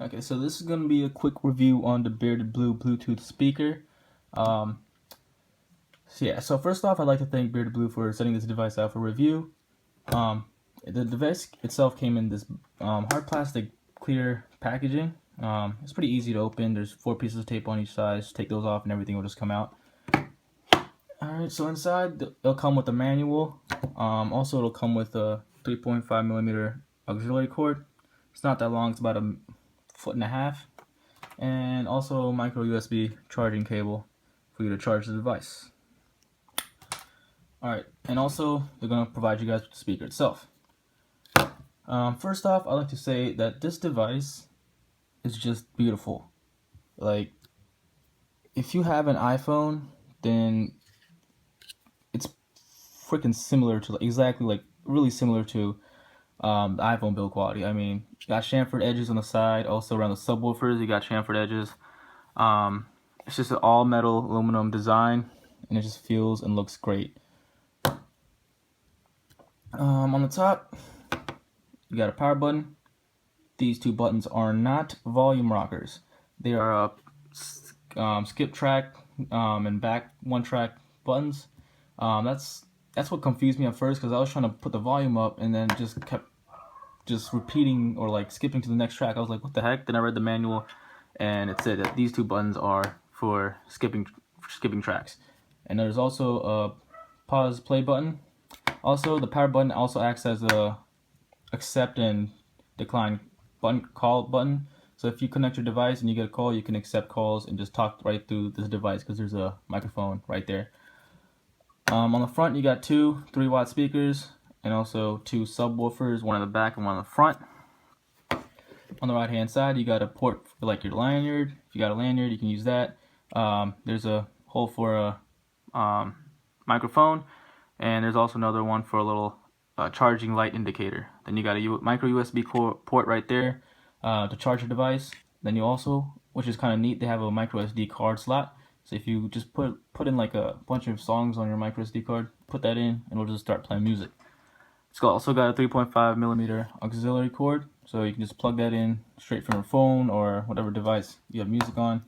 Okay, so this is going to be a quick review on the Bearded Blue Bluetooth speaker. So first off, I'd like to thank Bearded Blue for sending this device out for review. The device itself came in this hard plastic clear packaging. It's pretty easy to open. There's 4 pieces of tape on each side. Just take those off and everything will just come out. Alright, so inside it'll come with a manual. Also it'll come with a 3.5mm auxiliary cord. It's not that long, it's about a foot and a half. And also a micro USB charging cable for you to charge the device. Alright, and also they're going to provide you guys with the speaker itself. First off, I'd like to say that this device is just beautiful. Like, if you have an iPhone, then it's freaking similar to, really similar to the iPhone build quality. I mean, you got chamfered edges on the side, also around the subwoofers you got chamfered edges. It's just an all metal aluminum design, and it just feels and looks great. On the top, you got a power button. These 2 buttons are not volume rockers. They are skip track and back 1 track buttons. That's what confused me at first, because I was trying to put the volume up and then just kept repeating or like skipping to the next track. I was like, what the heck? Then I read the manual and it said that these 2 buttons are for skipping tracks. And there's also a pause play button. Also, the power button also acts as a accept and decline call button. So if you connect your device and you get a call, you can accept calls and just talk right through this device, because there's a microphone right there. On the front, you got 2 3-watt speakers and also 2 subwoofers, one in the back and one in the front. On the right hand side, you got a port for like your lanyard. If you got a lanyard, you can use that. There's a hole for a microphone, and there's also another one for a little charging light indicator. Then you got a micro USB port right there to charge your device. Then you also, which is kind of neat, they have a micro SD card slot. So if you just put in like a bunch of songs on your micro SD card, put that in, and it'll just start playing music. It's also got a 3.5mm auxiliary cord, so you can just plug that in straight from your phone or whatever device you have music on,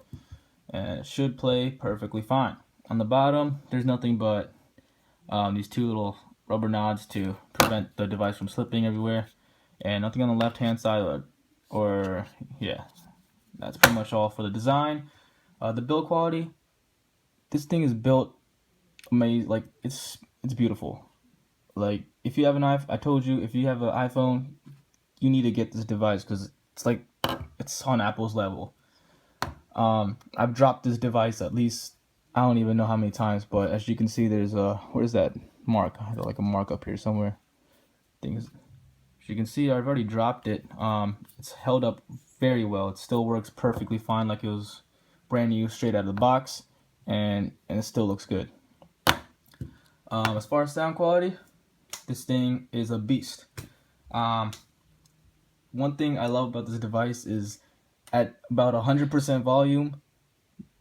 and it should play perfectly fine. On the bottom, there's nothing but these 2 little rubber nods to prevent the device from slipping everywhere, and nothing on the left hand side, yeah, that's pretty much all for the design. The build quality, this thing is built amazing. Like, it's beautiful. Like, if you have an iPhone, I told you, if you have an iPhone, you need to get this device, because it's on Apple's level. I've dropped this device at least, I don't even know how many times, but as you can see, there's where's that mark? I have like a mark up here somewhere. As you can see, I've already dropped it. It's held up very well. It still works perfectly fine, like it was brand new, straight out of the box, and it still looks good. As far as sound quality, this thing is a beast. One thing I love about this device is at about 100% volume,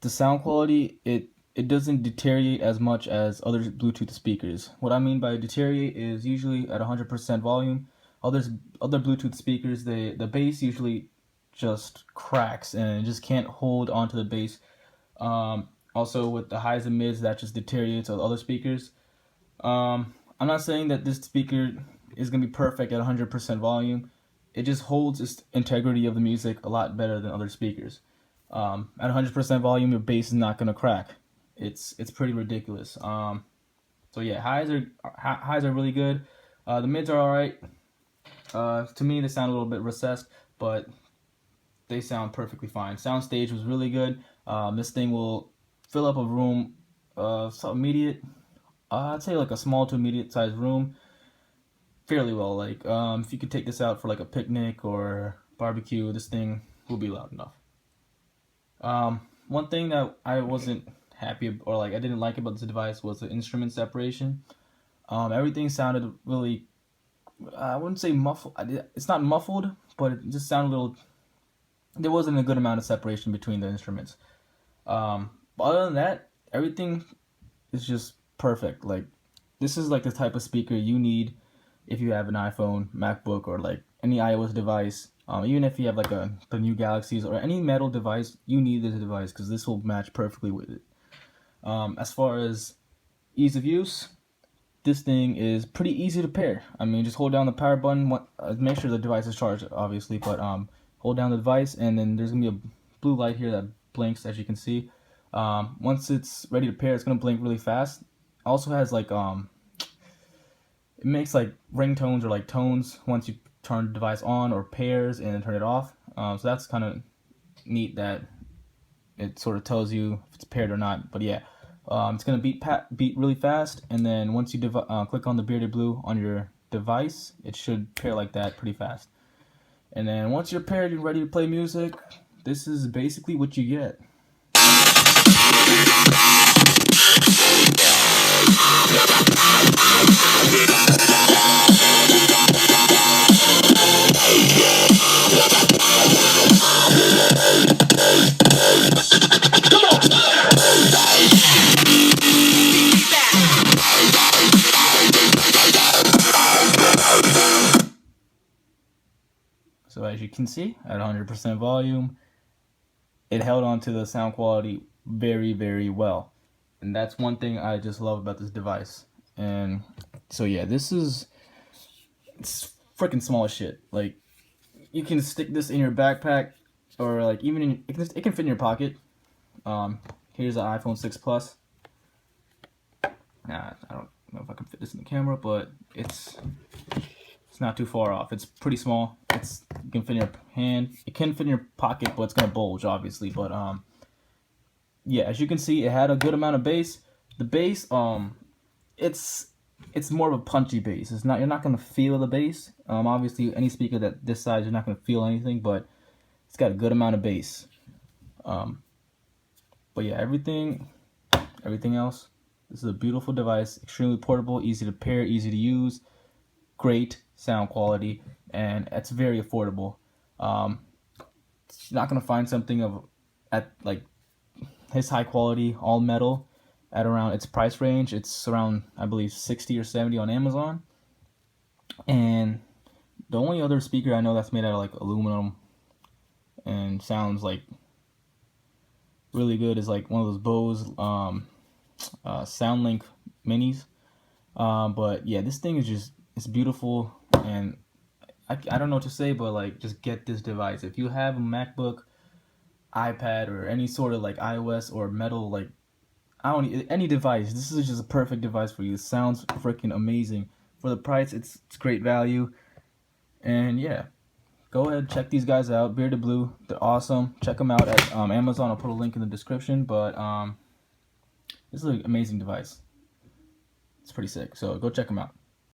the sound quality, it doesn't deteriorate as much as other Bluetooth speakers. What I mean by deteriorate is usually at 100% volume. Other Bluetooth speakers, the bass usually just cracks and it just can't hold onto the bass. Also with the highs and mids, that just deteriorates on other speakers. I'm not saying that this speaker is going to be perfect at 100% volume. It just holds its integrity of the music a lot better than other speakers. At 100% volume, your bass is not going to crack. It's pretty ridiculous. So yeah, highs are really good. The mids are alright. To me, they sound a little bit recessed, but they sound perfectly fine. Soundstage was really good. This thing will fill up a room, immediate. I'd say like a small to medium sized room fairly well. Like, if you could take this out for like a picnic or barbecue, this thing will be loud enough. One thing that I wasn't happy, or like I didn't like about this device, was the instrument separation. Everything sounded really, I wouldn't say muffled. It's not muffled, but it just sounded a little. There wasn't a good amount of separation between the instruments. But other than that, everything is just perfect. Like, this is like the type of speaker you need if you have an iPhone, MacBook, or like any iOS device, Even if you have like the new Galaxies or any metal device, you need this device because this will match perfectly with it. As far as ease of use, this thing is pretty easy to pair. I mean, just hold down the power button. Make sure the device is charged, obviously, but hold down the device, and then there's gonna be a blue light here that blinks, as you can see. Once it's ready to pair, it's gonna blink really fast. Also has like it makes like ringtones or like tones once you turn the device on, or pairs and then turn it off. So that's kind of neat that it sort of tells you if it's paired or not. But yeah, it's gonna beat really fast, and then once you click on the Bearded Blue on your device, it should pair like that pretty fast. And then once you're paired and ready to play music, this is basically what you get. So as you can see, at 100% volume, it held on to the sound quality very, very well. And that's one thing I just love about this device. And so yeah, it's freaking small as shit. Like, you can stick this in your backpack, or like even it can fit in your pocket. Here's the iPhone 6 Plus. I don't know if I can fit this in the camera, but it's not too far off. It's pretty small. You can fit in your hand. It can fit in your pocket, but it's gonna bulge, obviously. But yeah, as you can see, it had a good amount of bass. The bass, it's more of a punchy bass. You're not gonna feel the bass. Obviously, any speaker that this size, you're not gonna feel anything, but it's got a good amount of bass. But yeah, everything else. This is a beautiful device, extremely portable, easy to pair, easy to use, great sound quality, and it's very affordable. You're not gonna find something at like his high quality all metal at around its price range. It's around, I believe, 60 or 70 on Amazon. And the only other speaker I know that's made out of like aluminum and sounds like really good is like one of those Bose SoundLink minis. But yeah, this thing is it's beautiful, and I don't know what to say, but like, just get this device. If you have a MacBook, iPad, or any sort of like iOS or metal, like any device, this is just a perfect device for you. It sounds freaking amazing. For the price, it's great value. And yeah, go ahead, check these guys out. Bearded Blue, they're awesome. Check them out at Amazon. I'll put a link in the description. But this is an amazing device. It's pretty sick. So go check them out.